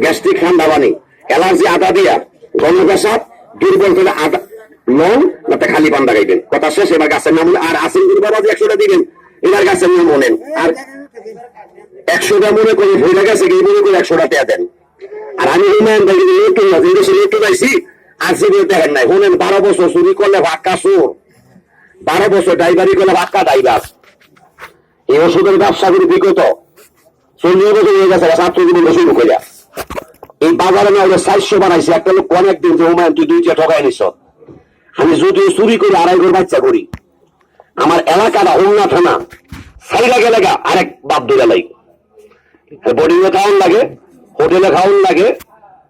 Gastric ঠান্ডা পানি, allergy আদা দিয়া, গন্ধ পেশাব দুর্বল করে আদা লং না খালি পান্ডা খাইবেন। কথা শেষ। এবার গাছের নাম আর আসেন বাবা 100টা দিবেন, এবার গাছের নাম বলেন। আর 100টা মনে করে ভুলে গেছে কি মনে করে 100টা পেয়ে দেন। আর আমি হুমায়ুন ভাই একটু পাইছি আর জীবনে দেখেন নাই। শুনেন 12 বছর চুরি করলে ভাক্কা চোর, 12 বছর ড্রাইভারি করলে ভাক্কা ড্রাইভার। এই ওষুধের ব্যবসা করে বিগত 40 বছর হয়ে গেছে ছাত্র জীবন শুরু করে। এই বাজারে না ওদের 400 বানাইছে। একটা লোক অনেকদিন যে হুমায়ুন তুই 2টা ঠকাই নিছ। আমি যদিও চুরি করি 2.5 বাচ্চা করি, আমার এলাকাটা হোমনা থানা সাইডা গেলে আরেক বাপ দুটা লাগে, বোর্ডিং এ খাওয়ান লাগে, হোটেলে খাওয়ান লাগে,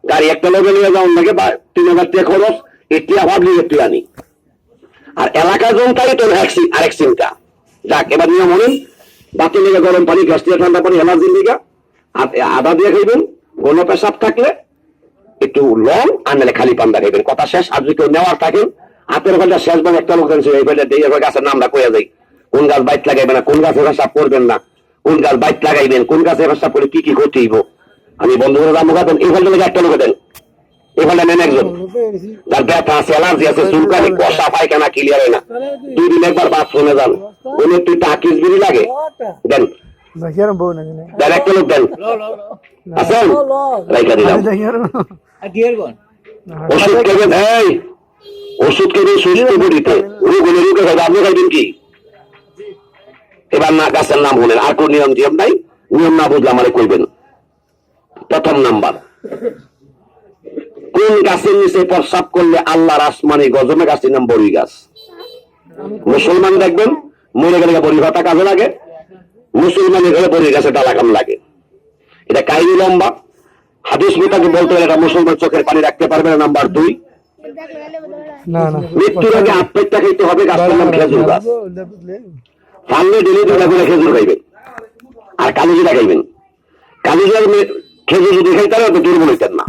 গাড়ি একটা লোকে নিয়ে যাওয়ান লাগে, 3000 টাকা খরচ, এটিয়া ভাবলি একটু আনি। আর এলাকা জনতাই তো আরেক চিন্তা। যাক, এবার নিয়ম হলেন বাতি লেগে গরম পানি, গ্যাস দিয়ে ঠান্ডা পানি, এলার্জির লিগা আদা দিয়ে খাইবেন। গণ পেশাব থাকলে একটু লং আর নাহলে খালি পান্ডা খাইবেন। কথা শেষ। আর যদি কেউ নেওয়ার থাকেন হাতের ফেলটা শেষ মানে একটা লোক জানছে এই ফেলটা দিয়ে গাছের নামটা কইয়া যাই। কোন গাছ বাইট লাগাইবেন না, কোন গাছে পেশাব করবেন না, কোন গাছ বাইট লাগাইবেন, কোন গাছে পেশাব করে কি কি ক্ষতি হইব। আমি বন্ধু করে দাম দেন। এই ফলটা লেগে একটা লোকে দেন, এই ফলটা নেন একজন যার ব্যথা আছে, অ্যালার্জি আছে, চুলকানি, কষা, পায়খানা ক্লিয়ার হয় না, 2 দিন একবার বাথরুমে যান, ওই একটু টাকিস বিড়ি লাগে দেন, দেন একটা লোক দেন। আছেন রাইখা দিলাম। ওষুধ খাবেন, এই ওষুধ খাবেন সুস্থ বডিতে, রোগ হলে রোগে খাইবে। আপনি খাইবেন কি? এবার না গাছের নাম বলেন। আর কোন নিয়ম টিয়ম নাই, নিয়ম না বুঝলে আমারে কইবেন। প্রথম নাম্বার, কোন গাছের নিচে প্রস্রাব করলে আল্লাহর আসমানি গজমে গাছের নাম বড়ি গাছ। মুসলমান দেখবেন মরে গেলে বড়ি ভাতা কাজে লাগে, মুসলমানের ঘরে বড়ি গাছে ডালা কাম লাগে। এটা কাহিনী লম্বা, হাদিস মোতাবেক বলতে গেলে এটা মুসলমান চোখের পানি রাখতে পারবে না। নাম্বার 2, মৃত্যুর আগে আত্মহত্যা খাইতে হবে। গাছের নাম খেজুর গাছ। পারলে ডেলি 2টা করে খেজুর খাইবেন আর কালিজিরা খাইবেন। কালিজিরার খেজুর যদি খাইতে হবে তো দুর্বল হইতেন না।